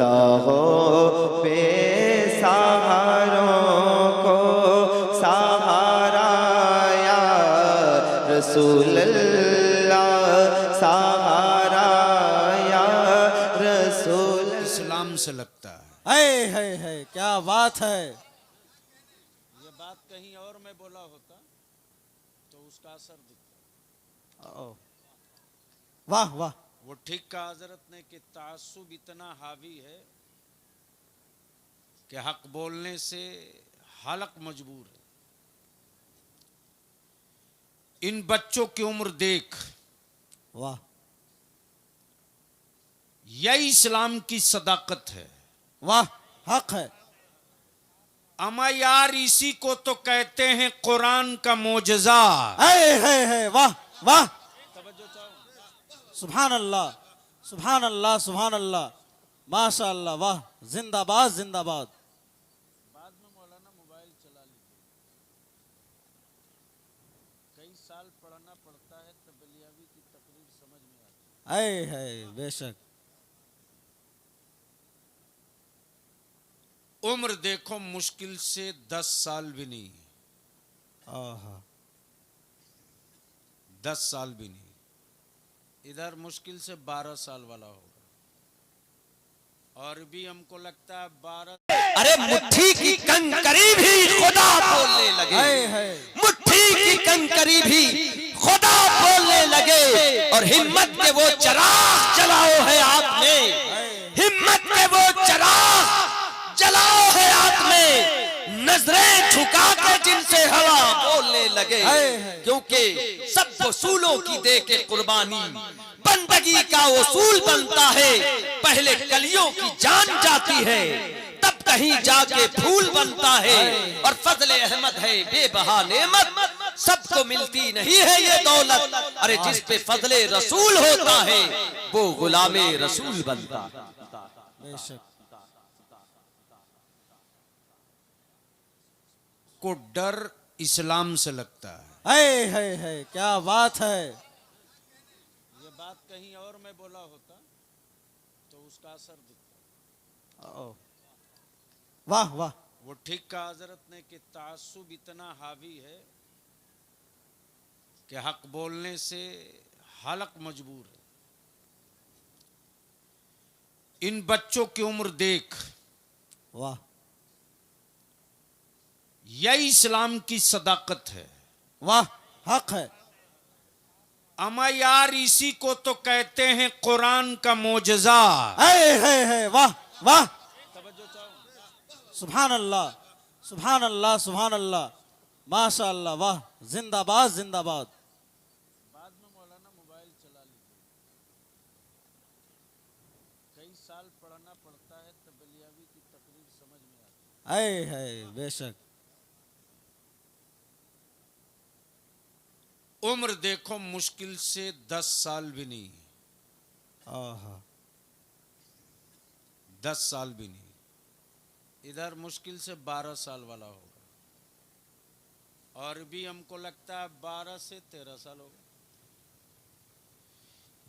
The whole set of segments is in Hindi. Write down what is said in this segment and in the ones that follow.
लगता हो बेसहारों को सहारा या रसूल अल्लाह, सहारा या रसूल। इस्लाम से लगता है क्या बात है। ये बात कहीं और में बोला होता तो उसका असर दिखता। वाह वाह। वो ठीक कहा हजरत ने कि तासुब इतना हावी है कि हक बोलने से हलक मजबूर है। इन बच्चों की उम्र देख, वाह। यह इस्लाम की सदाकत है। वाह, हक है। अमा यार इसी को तो कहते हैं कुरान का मोजज़ा। है वाह वाह। सुभान अल्लाह, सुभान अल्लाह, सुभान अल्लाह, माशा अल्लाह, वाह। जिंदाबाद जिंदाबाद। बाद में मौलाना मोबाइल चला लीजिए, कई साल पढ़ना पड़ता है तब बलियावी की तकरीर समझ में आती है बेशक। उम्र देखो मुश्किल से 10 साल भी नहीं, 10 साल भी नहीं। इधर मुश्किल से 12 साल वाला होगा, और भी हमको लगता है 12। अरे मुट्ठी की कंकरी भी खुदा बोलने लगे, मुट्ठी की कंकरी भी खुदा बोलने लगे। और हिम्मत के वो चराग जलाओ है आपने, हिम्मत के वो चराग जलाओ है आपने। नजरें झुका के जिनसे हवा बोलने लगे, क्योंकि सब वसूलों की दे के कुर्बानी बंदगी का उसूल बनता है। पहले कलियों की जान जाती है, तब कहीं जाके फूल बनता है। और फजले अहमद है बेबहा नेमत, सबको मिलती नहीं है ये दौलत। अरे जिस पे फजले रसूल होता है वो गुलामे रसूल बनता। को डर इस्लाम से लगता है क्या बात है। ये बात कहीं और में बोला होता तो उसका असर दिखता। वाह वाह। वो ठीक कहा हजरत ने कि तासुब इतना हावी है कि हक बोलने से हलक मजबूर है। इन बच्चों की उम्र देख, वाह। यह इस्लाम की सदाकत है। वाह, हक है। अमा यार इसी को तो कहते हैं कुरान का मोजज़ा। है वाह वाह। सुभान अल्लाह, सुभान अल्लाह, सुभान अल्लाह, माशा अल्लाह, वाह। जिंदाबाद जिंदाबाद। बाद में मौलाना मोबाइल चला लीजिए, कई साल पढ़ना पड़ता है तब बलियावी की तकरीर समझ में आती है बेशक। उम्र देखो मुश्किल से 10 साल भी नहीं, 10 साल भी नहीं। इधर मुश्किल से 12 साल वाला होगा, और भी हमको लगता है 12 से 13 साल होगा।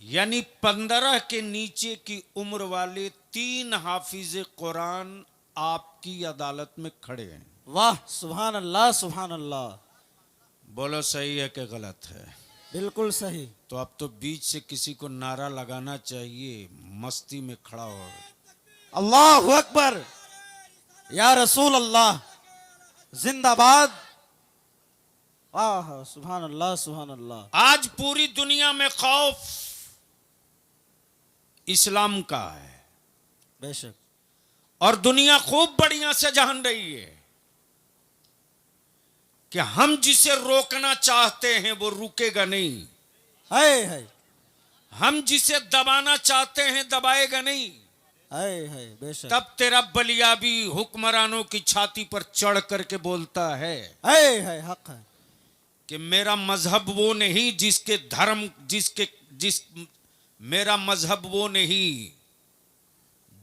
यानी 15 के नीचे की उम्र वाले 3 हाफिज कुरान आपकी अदालत में खड़े हैं। वाह, सुभान अल्लाह, सुभान अल्लाह। बोलो सही है कि गलत है? बिल्कुल सही। तो अब तो बीच से किसी को नारा लगाना चाहिए, मस्ती में खड़ा हो। अल्लाहु अकबर, या रसूल अल्लाह, जिंदाबाद। वाह, सुभान अल्लाह, सुभान अल्लाह। आज पूरी दुनिया में खौफ इस्लाम का है, बेशक। और दुनिया खूब बढ़िया से जान रही है कि हम जिसे रोकना चाहते हैं वो रुकेगा नहीं, है। हम जिसे दबाना चाहते हैं दबाएगा नहीं। है बेशक। तब तेरा बलियाबी हुक्मरानों की छाती पर चढ़ करके बोलता है हक है कि मेरा मजहब वो नहीं जिसके धर्म मेरा मजहब वो नहीं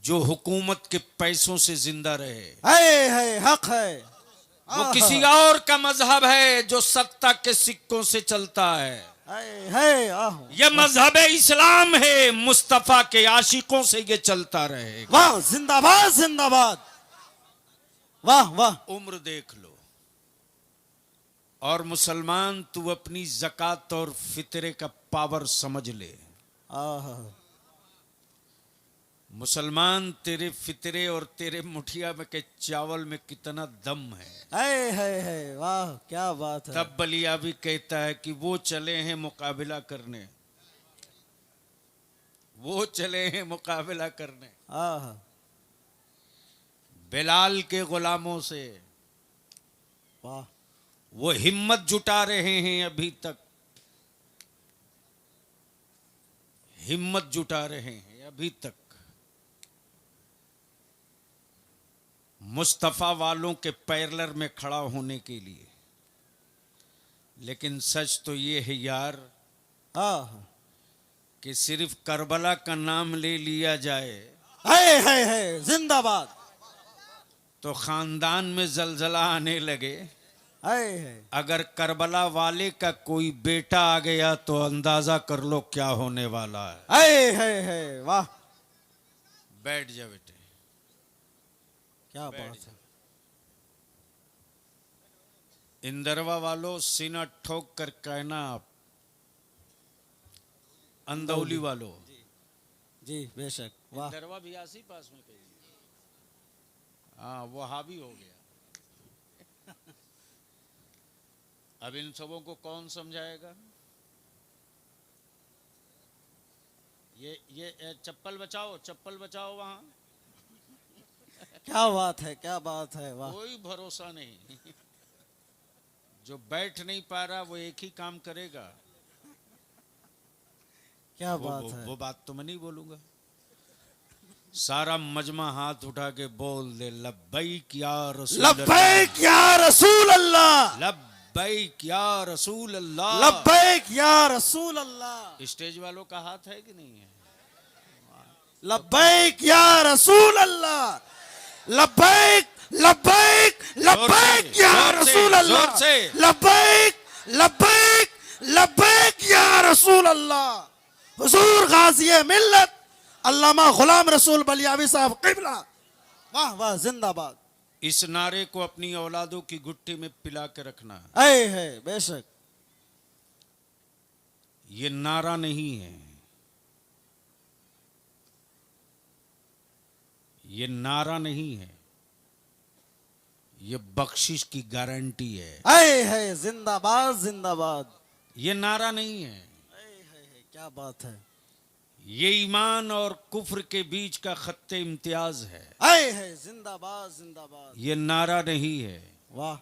जो हुकूमत के पैसों से जिंदा रहे। हक है। वो किसी और का मजहब है जो सत्ता के सिक्कों से चलता है। है आह, ये मजहब इस्लाम है, मुस्तफा के आशिकों से ये चलता रहेगा। वाह जिंदाबाद जिंदाबाद, वाह वाह। उम्र देख लो। और मुसलमान, तू अपनी ज़कात और फितरे का पावर समझ ले। आह, मुसलमान, तेरे फितरे और तेरे मुठिया में के चावल में कितना दम है। वाह क्या बात है। तब बलियावी कहता है कि वो चले हैं मुकाबला करने, वो चले हैं मुकाबला करने आह, बिलाल के गुलामों से। वाह वो हिम्मत जुटा रहे हैं, अभी तक हिम्मत जुटा रहे हैं अभी तक मुस्तफा वालों के पैरलर में खड़ा होने के लिए। लेकिन सच तो ये है यार आह, कि सिर्फ करबला का नाम ले लिया जाए है जिंदाबाद, तो खानदान में जलजला आने लगे। है अगर करबला वाले का कोई बेटा आ गया तो अंदाजा कर लो क्या होने वाला है। वाह बैठ जा बेटे, क्या बात है। इंदरवा वालों, सीना ठोक कर कहना आप, अंदौली वालों, जी बेशक, वाह इंदरवा भी आसी पास में कहीं। हाँ, वो हावी हो गया। अब इन सबों को कौन समझाएगा? ये चप्पल बचाओ, चप्पल बचाओ वहां। क्या बात है, क्या बात है, वाह। कोई भरोसा नहीं। जो बैठ नहीं पा रहा वो एक ही काम करेगा। क्या बात है। वो बात तो मैं नहीं बोलूंगा। सारा मजमा हाथ उठा के बोल दे, लब्बैक या रसूल अल्लाह, लब्बैक या रसूल अल्लाह, लब्बैक या रसूल अल्लाह, लब्बैक या रसूल अल्लाह। स्टेज वालों का हाथ है कि नहीं है? लब्बैक या रसूल अल्लाह, लब्बैक लब्बैक लब्बैक या रसूल अल्लाह, जोर से। लब्बैक लब्बैक लब्बैक या रसूल अल्लाह। हुजूर गाज़ी मिल्लत अल्लामा गुलाम रसूल बलियावी साहब क़िबला, वाह वाह जिंदाबाद। इस नारे को अपनी औलादों की गुट्ठी में पिला के रखना। है बेशक। ये नारा नहीं है, ये नारा नहीं है, ये बख्शिश की गारंटी है। जिंदाबाद जिंदाबाद। ये नारा नहीं है, क्या बात है। ये ईमान और कुफ्र के बीच का खत्ते इम्तियाज है। जिंदाबाद जिंदाबाद। ये नारा नहीं है। वाह।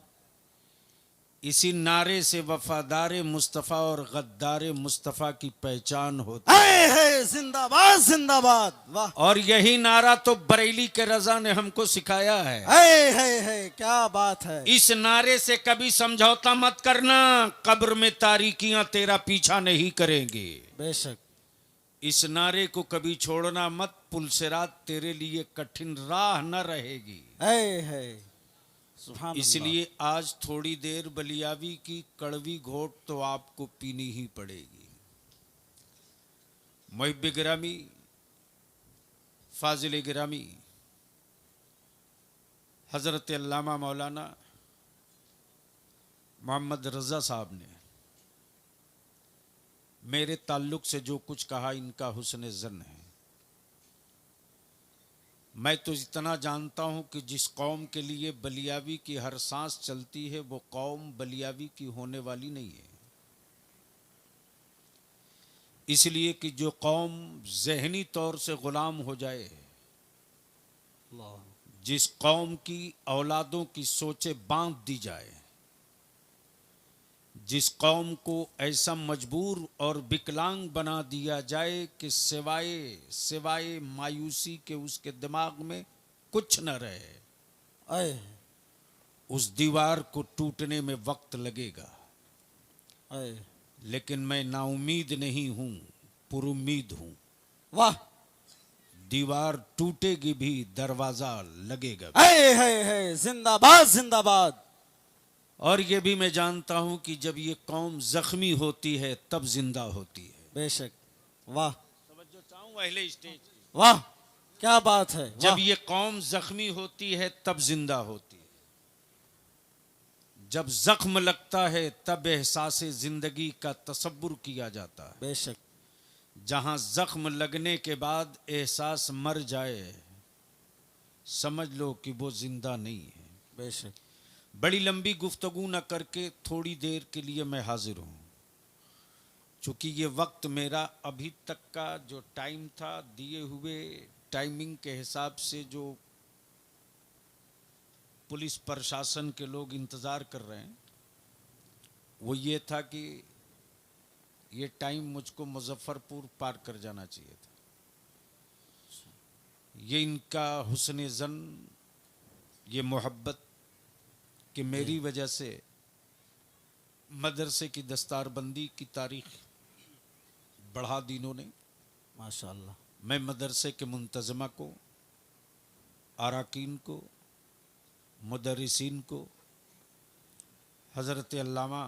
इसी नारे से वफादार मुस्तफ़ा और गद्दार मुस्तफ़ा की पहचान होती है। जिंदाबाद जिंदाबाद, वाह। और यही नारा तो बरेली के रजा ने हमको सिखाया है। क्या बात है। इस नारे से कभी समझौता मत करना, कब्र में तारीकियां तेरा पीछा नहीं करेंगे। बेशक। इस नारे को कभी छोड़ना मत, पुलसिरात तेरे लिए कठिन राह न रहेगी। सुभान इसलिए आज थोड़ी देर बलियावी की कड़वी घोट तो आपको पीनी ही पड़ेगी। मुहिब गिरामी, फाजिल गिरामी, हजरत अल्लामा मौलाना मोहम्मद रजा साहब ने मेरे ताल्लुक से जो कुछ कहा, इनका हुस्न ज़न है। मैं तो इतना जानता हूं कि जिस कौम के लिए बलियावी की हर सांस चलती है, वो कौम बलियावी की होने वाली नहीं है। इसलिए कि जो कौम ज़हनी तौर से गुलाम हो जाए, जिस कौम की औलादों की सोचें बांध दी जाए, जिस कौम को ऐसा मजबूर और विकलांग बना दिया जाए कि सिवाय मायूसी के उसके दिमाग में कुछ न रहे, उस दीवार को टूटने में वक्त लगेगा। लेकिन मैं नाउमीद नहीं हूं, पुरुम्मीद हूं। वाह। दीवार टूटेगी भी, दरवाजा लगेगा। जिंदाबाद जिंदाबाद। और ये भी मैं जानता हूं कि जब ये कौम जख्मी होती है तब जिंदा होती है। बेशक। वाह तवज्जो चाहूं अहले स्टेज की। वाह, क्या बात है। जब वाह, ये कौम जख्मी होती है तब जिंदा होती है। जब जख्म लगता है तब एहसास जिंदगी का तसव्वुर किया जाता है। बेशक। जहां जख्म लगने के बाद एहसास मर जाए, समझ लो कि वो जिंदा नहीं है। बेशक। बड़ी लंबी गुफ्तगू न करके थोड़ी देर के लिए मैं हाजिर हूं, चूंकि ये वक्त मेरा अभी तक का जो टाइम था, दिए हुए टाइमिंग के हिसाब से जो पुलिस प्रशासन के लोग इंतज़ार कर रहे हैं, वो ये था कि ये टाइम मुझको मुजफ्फरपुर पार कर जाना चाहिए था। ये इनका हुस्न ज़न, ये मोहब्बत कि मेरी वजह से मदरसे की दस्तारबंदी की तारीख बढ़ा दी इन्होंने। माशाअल्लाह। मैं मदरसे के मुंतज़मा को, अराकीन को, मुदर्रिसीन को, हज़रत अल्लामा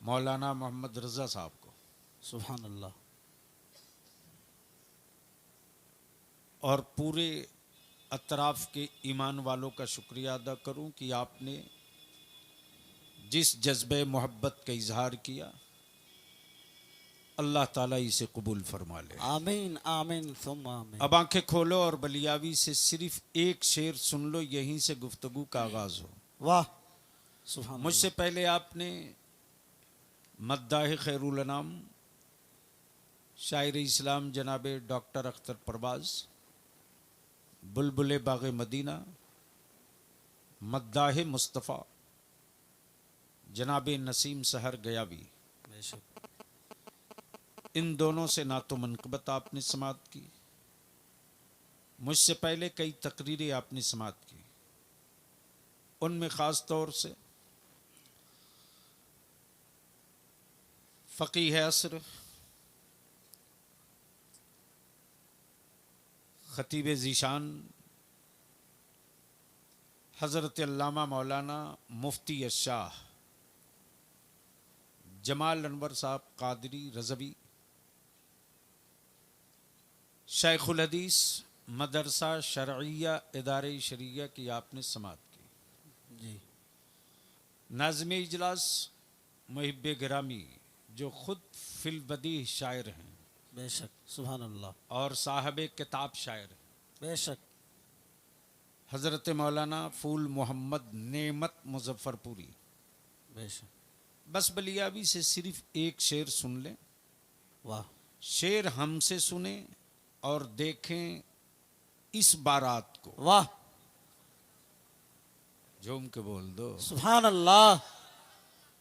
मौलाना मोहम्मद रज़ा साहब को सुभान अल्लाह। और पूरे अतराफ़ के ईमान वालों का शुक्रिया अदा करूं कि आपने जिस जज्बे मोहब्बत का इजहार किया, अल्लाह ताला इसे कबूल फरमा ले। आमीन आमीन सुम्मा आमीन। अब आंखें खोलो और बलियावी से सिर्फ एक शेर सुन लो, यहीं से गुफ्तगू का आगाज हो। वाह सुभान मुझसे पहले आपने मद्दाह खैरुल अनाम शायर इस्लाम जनाब डॉक्टर अख्तर परवाज़, बुलबुल बाग़ मदीना मद्दाह मुस्तफ़ा जनाब नसीम सहर गयावी, बेशक। इन दोनों से नातो मनक़बत आपने समात की। मुझसे पहले कई तकरीरें आपने समात की, उनमें ख़ास तौर से फ़क़ीह असर, खतीब ज़ीशान, हज़रत अल्लामा मौलाना मुफ्ती शाह जमाल अनवर साहब कादरी रज़वी, शेखुल हदीस मदरसा शरइया इदारे शरिया की आपने समात की। जी। नाज़िम इजलास मुहिब्बे गिरामी जो खुद फिल बदी शायर हैं बेशक। सुभान अल्लाह। और साहब किताब शायर हैं, बेशक। हज़रत मौलाना फूल मोहम्मद नेमत मुजफ्फरपुरी। बेशक। बस बलियावी से सिर्फ एक शेर सुन लें। वाह। शेर हमसे सुने और देखें इस बारात को। वाह झूम के बोल दो। सुभान अल्लाह।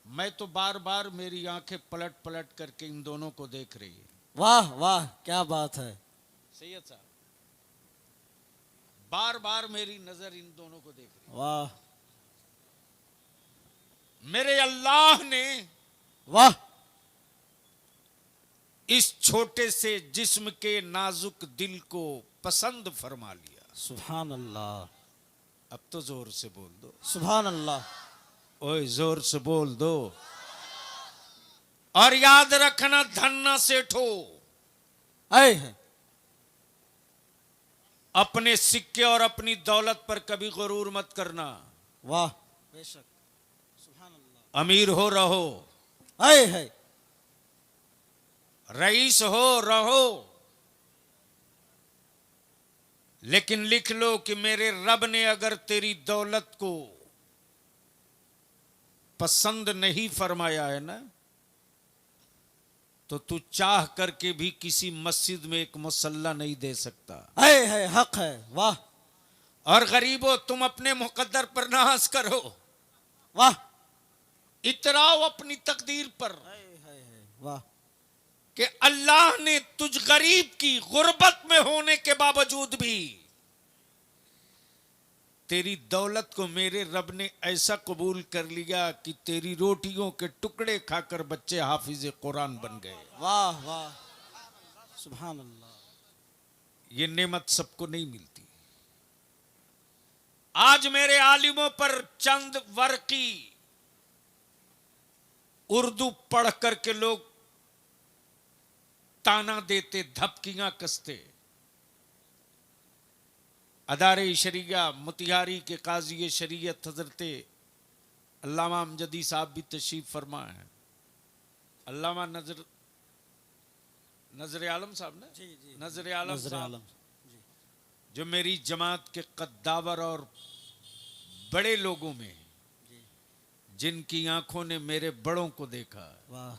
मैं तो बार बार मेरी आंखें पलट पलट करके इन दोनों को देख रही है। वाह वाह, क्या बात है। सैयद साहब, बार बार मेरी नजर इन दोनों को देख रही है। वाह मेरे अल्लाह ने वाह। इस छोटे से जिस्म के नाजुक दिल को पसंद फरमा लिया। सुभान अल्लाह। अब तो जोर से बोल दो। सुभान अल्लाह। ओए जोर से बोल दो। और याद रखना, धन ना सेठो, आए है। अपने सिक्के और अपनी दौलत पर कभी गुरूर मत करना। वाह बेशक। सुभान अल्लाह। अमीर हो रहो, आए है। रईस हो रहो, लेकिन लिख लो कि मेरे रब ने अगर तेरी दौलत को पसंद नहीं फरमाया है ना, तो तू चाह करके भी किसी मस्जिद में एक मुसल्ला नहीं दे सकता। आए है, हक है। वाह। और गरीबों, तुम अपने मुकद्दर पर नाज करो, वाह। इतराओ अपनी तकदीर पर वाह। कि अल्लाह ने तुझ गरीब की गुर्बत में होने के बावजूद भी तेरी दौलत को मेरे रब ने ऐसा कबूल कर लिया कि तेरी रोटियों के टुकड़े खाकर बच्चे हाफिज कुरान बन गए। वाह वाह। सुभान अल्लाह। ये नेमत सबको नहीं मिलती। आज मेरे आलिमों पर चंद वर्की उर्दू पढ़ करके लोग ताना देते, धपकियां कसते। अदारे शरिया मोतिहारी के काजी शरीयत हजरत अल्लामा अमजदी साहब भी तशरीफ फरमा है। अल्लामा नजर आलम साहब ने, नजर आलम साहब जो मेरी जमात के कद्दावर और बड़े लोगों में, जिनकी आंखों ने मेरे बड़ों को देखा। वाह।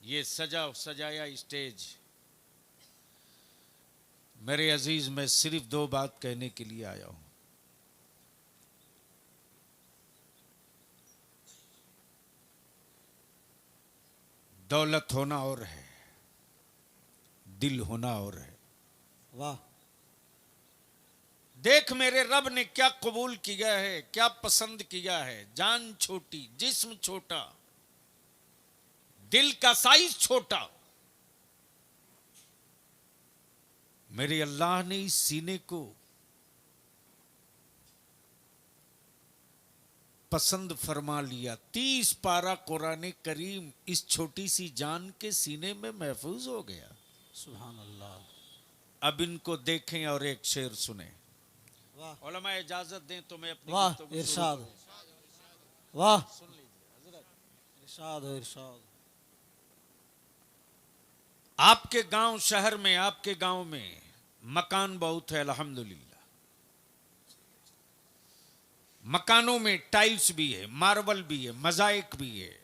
ये सजाया स्टेज, मेरे अजीज, मैं सिर्फ दो बात कहने के लिए आया हूं। दौलत होना और है, दिल होना और है। वाह। देख मेरे रब ने क्या कबूल किया है, क्या पसंद किया है। जान छोटी, जिस्म छोटा, दिल का साइज छोटा। मेरे अल्लाह ने इस सीने को पसंद फरमा लिया। 30 पारा कुरान करीम इस छोटी सी जान के सीने में महफूज हो गया। सुभान अल्लाह। अब इनको देखें और एक शेर सुने। वाह। उलमा इजाजत दें तो मैं अपनी वाह गुफ्तगू शुरू इरशाद। करूं। वाह सुन लीजिए हजरत। इरशाद इरशाद। आपके गांव शहर में, आपके गांव में मकान बहुत है अल्हम्दुलिल्लाह। मकानों में टाइल्स भी है, मार्बल भी है, मोज़ाइक भी है,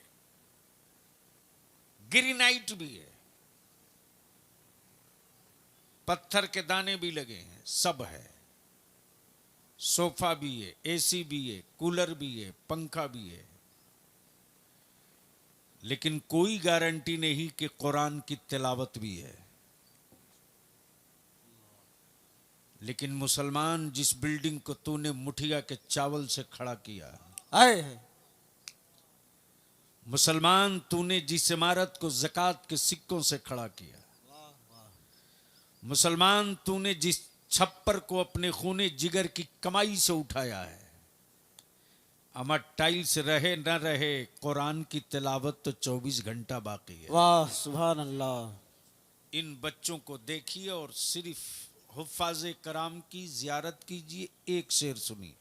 ग्रेनाइट भी है, पत्थर के दाने भी लगे हैं, सब है। सोफा भी है, एसी भी है, कूलर भी है, पंखा भी है। लेकिन कोई गारंटी नहीं कि कुरान की तिलावत भी है। लेकिन मुसलमान, जिस बिल्डिंग को तूने मुठिया के चावल से खड़ा किया, आए है। मुसलमान, तूने जिस इमारत को ज़कात के सिक्कों से खड़ा किया, मुसलमान, तूने जिस छप्पर को अपने खूने जिगर की कमाई से उठाया है, अमर टाइल्स रहे न रहे, कुरान की तिलावत तो 24 घंटा बाकी है। वाह सुभान अल्लाह। इन बच्चों को देखिए और सिर्फ हुफ्फाज़े कराम की जियारत कीजिए। एक शेर सुनिए।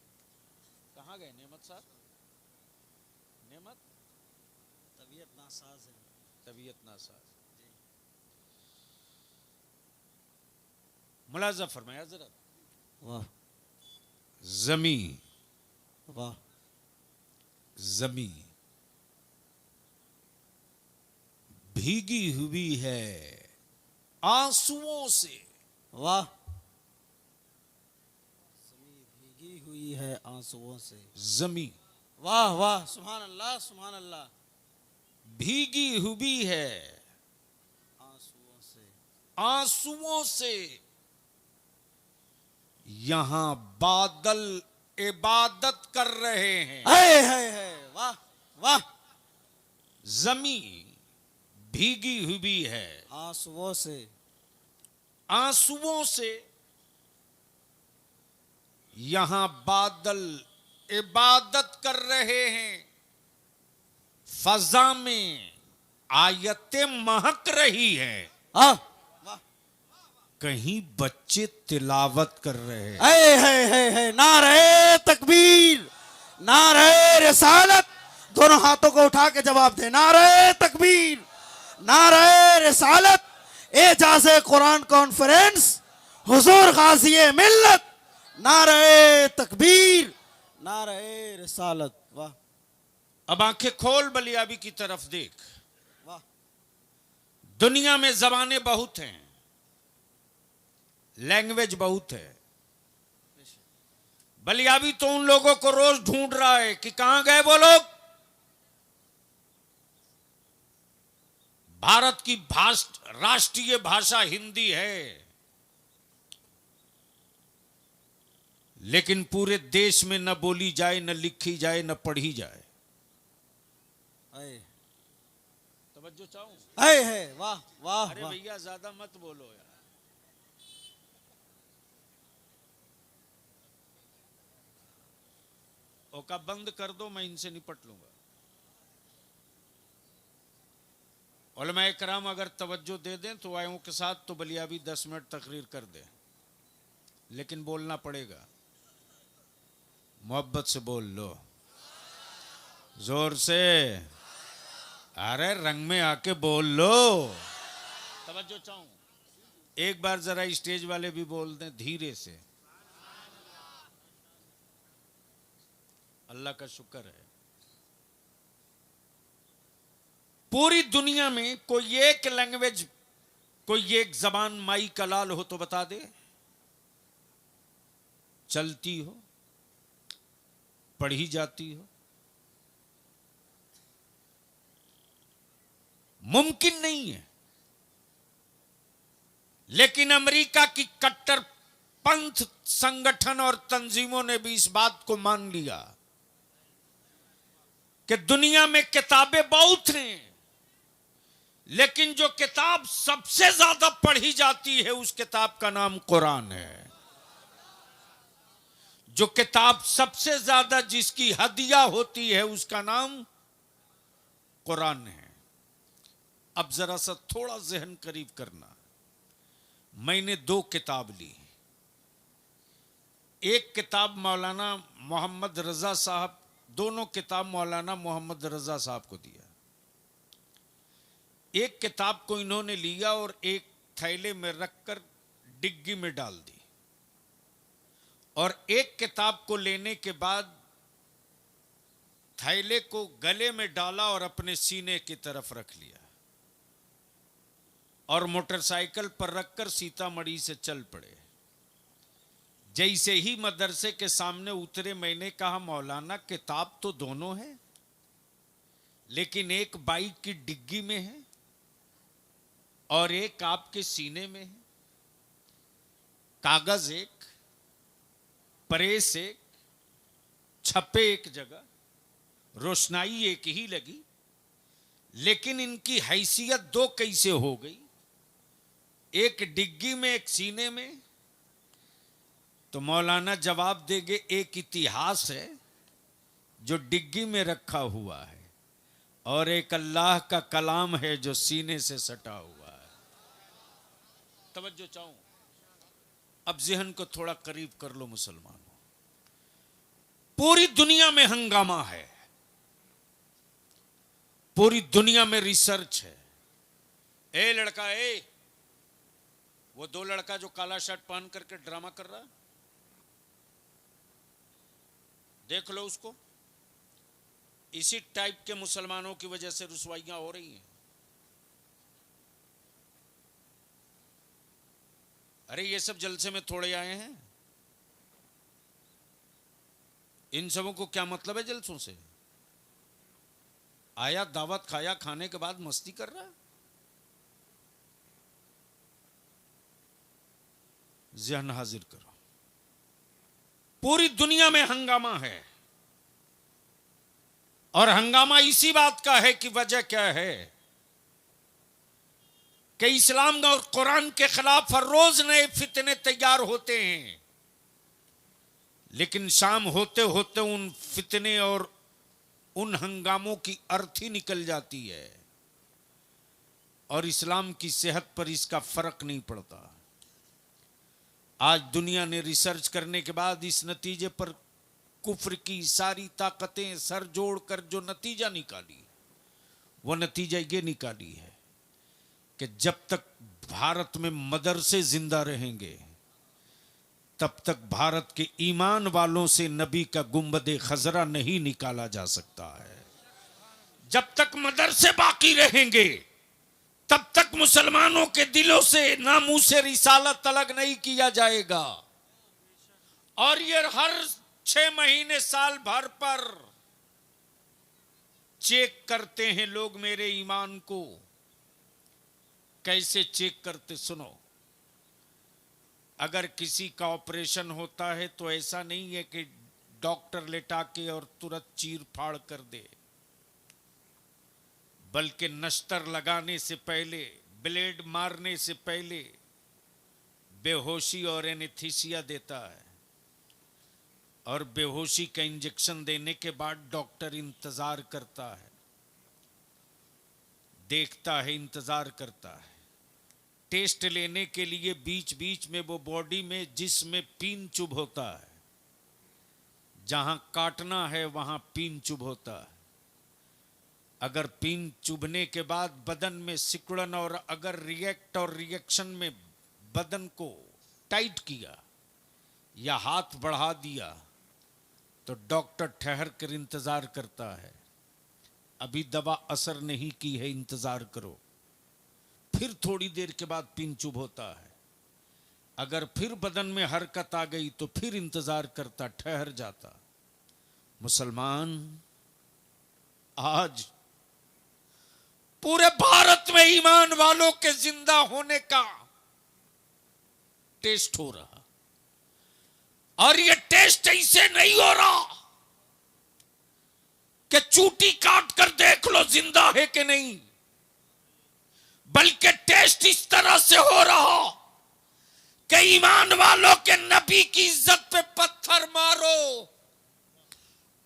कहाँ गए नेमत साहब? नेमत तबीयत नासाज है। तबीयत नासाज। मुलाजा फरमाया जरा। वाह। जमी, वाह। जमी भीगी हुई है आंसुओं से। वाह। ज़मीं भीगी हुई है आंसुओं से। जमी वाह वाह सुभान अल्लाह सुभान अल्लाह। भीगी हुई है आंसुओं से। आंसुओं से। यहां बादल इबादत कर रहे हैं। है वाह वाह। जमी भीगी हुई है आंसुओं से। आंसुओं से। यहां बादल इबादत कर रहे हैं। फजा में आयतें महक रही हैं। वाह। कहीं बच्चे तिलावत कर रहे हैं। है नारे तकबीर, नारे रिसालत। दोनों हाथों को उठा के जवाब दे। नारे तकबीर, नारे रिसालत। एजाज़े कुरान कॉन्फ्रेंस, हुजूर गाज़ी मिल्लत। नारे तकबीर, नारे रिसालत। वाह। अब आंखें खोल बलियाबी की तरफ देख। वाह। दुनिया में जबानें बहुत हैं, लैंग्वेज बहुत है। बलियाबी तो उन लोगों को रोज ढूंढ रहा है कि कहां गए वो लोग। भारत की राष्ट्रीय भाषा हिंदी है, लेकिन पूरे देश में न बोली जाए, न लिखी जाए, न पढ़ी जाए। तवज्जो चाहूं? है वाह वाह। अरे भैया ज्यादा मत बोलो यार। और कहा बंद कर दो, मैं इनसे निपट लूंगा। उलमा इकराम अगर तवज्जो दे दें तो आयों के साथ तो बलिया भी 10 मिनट तकरीर कर दे, लेकिन बोलना पड़ेगा। मोहब्बत से बोल लो, जोर से, अरे रंग में आके बोल लो। तवज्जो चाहूं, एक बार जरा स्टेज वाले भी बोल दें धीरे से। अल्लाह का शुक्र है, पूरी दुनिया में कोई एक लैंग्वेज, कोई एक जबान माई कलाल हो तो बता दे, चलती हो, पढ़ी जाती हो। मुमकिन नहीं है। लेकिन अमेरिका की कट्टर पंथ संगठन और तंजीमों ने भी इस बात को मान लिया कि दुनिया में किताबें बहुत हैं, लेकिन जो किताब सबसे ज्यादा पढ़ी जाती है उस किताब का नाम कुरान है। जो किताब सबसे ज्यादा जिसकी हदिया होती है उसका नाम कुरान है। अब जरा सा थोड़ा जहन करीब करना। मैंने 2 किताब ली। एक किताब मौलाना मोहम्मद रजा साहब, दोनों किताब मौलाना मोहम्मद रजा साहब को दिया। एक किताब को इन्होंने लिया और एक थैले में रखकर डिग्गी में डाल दी, और एक किताब को लेने के बाद थैले को गले में डाला और अपने सीने की तरफ रख लिया, और मोटरसाइकिल पर रखकर सीतामढ़ी से चल पड़े। जैसे ही मदरसे के सामने उतरे, मैंने कहा मौलाना किताब तो दोनों है, लेकिन एक बाइक की डिग्गी में है और एक आपके सीने में है। कागज एक, प्रेस एक, छपे एक जगह, रोशनाई एक ही लगी, लेकिन इनकी हैसियत 2 कैसे हो गई? एक डिग्गी में एक सीने में। तो मौलाना जवाब देंगे एक इतिहास है जो डिग्गी में रखा हुआ है, और एक अल्लाह का कलाम है जो सीने से सटा हुआ है। तवज्जो चाहूं, अब जहन को थोड़ा करीब कर लो मुसलमानों। पूरी दुनिया में हंगामा है, पूरी दुनिया में रिसर्च है। ए लड़का, ए वो 2 लड़का जो काला शर्ट पहन करके ड्रामा कर रहा, देख लो उसको। इसी टाइप के मुसलमानों की वजह से रुसवाइयां हो रही हैं। अरे ये सब जलसे में थोड़े आए हैं, इन सबों को क्या मतलब है जलसों से? आया, दावत खाया, खाने के बाद मस्ती कर रहा है। ज़हन हाजिर करो। पूरी दुनिया में हंगामा है, और हंगामा इसी बात का है कि वजह क्या है कि इस्लाम और कुरान के खिलाफ हर रोज नए फितने तैयार होते हैं, लेकिन शाम होते होते उन फितने और उन हंगामों की अर्थी निकल जाती है, और इस्लाम की सेहत पर इसका फर्क नहीं पड़ता। आज दुनिया ने रिसर्च करने के बाद इस नतीजे पर कुफ्र की सारी ताकतें सर जोड़कर जो नतीजा निकाली, वो नतीजा ये निकाली है कि जब तक भारत में मदरसे जिंदा रहेंगे, तब तक भारत के ईमान वालों से नबी का गुंबदे खजरा नहीं निकाला जा सकता है। जब तक मदरसे बाकी रहेंगे, तब तक मुसलमानों के दिलों से नामूसे रिसालत अलग नहीं किया जाएगा। और ये हर 6 महीने साल भर पर चेक करते हैं लोग मेरे ईमान को। कैसे चेक करते सुनो। अगर किसी का ऑपरेशन होता है तो ऐसा नहीं है कि डॉक्टर लेटा के और तुरंत चीर फाड़ कर दे, बल्कि नश्तर लगाने से पहले, ब्लेड मारने से पहले बेहोशी और एनेस्थीसिया देता है, और बेहोशी का इंजेक्शन देने के बाद डॉक्टर इंतजार करता है, देखता है, इंतजार करता है। टेस्ट लेने के लिए बीच बीच में वो बॉडी में जिसमें पिन चुभ होता है, जहां काटना है वहां पिन चुभ होता है। अगर पिन चुभने के बाद बदन में सिकुड़न और अगर रिएक्शन में बदन को टाइट किया या हाथ बढ़ा दिया तो डॉक्टर ठहर कर इंतजार करता है, अभी दवा असर नहीं की है, इंतजार करो। फिर थोड़ी देर के बाद पिन चुभ होता है, अगर फिर बदन में हरकत आ गई तो फिर इंतजार करता, ठहर जाता। मुसलमान, आज पूरे भारत में ईमान वालों के जिंदा होने का टेस्ट हो रहा, और ये टेस्ट ऐसे नहीं हो रहा कि चूटी काट कर देख लो जिंदा है कि नहीं, बल्कि टेस्ट इस तरह से हो रहा कि ईमान वालों के नबी की इज्जत पे पत्थर मारो,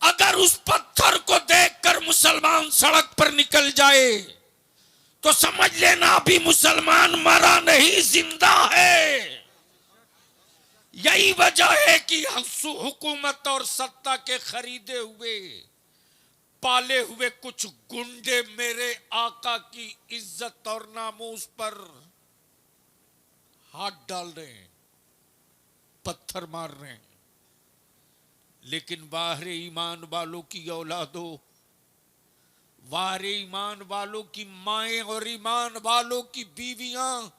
अगर उस पत्थर को देखकर मुसलमान सड़क पर निकल जाए तो समझ लेना अभी मुसलमान मरा नहीं, जिंदा है। यही वजह है कि हुकूमत और सत्ता के खरीदे हुए पाले हुए कुछ गुंडे मेरे आका की इज्जत और नामूस पर हाथ डाल रहे हैं, पत्थर मार रहे हैं। लेकिन बाहर ईमान वालों की औलादों, बाहर ईमान वालों की माएं और ईमान वालों की बीवियां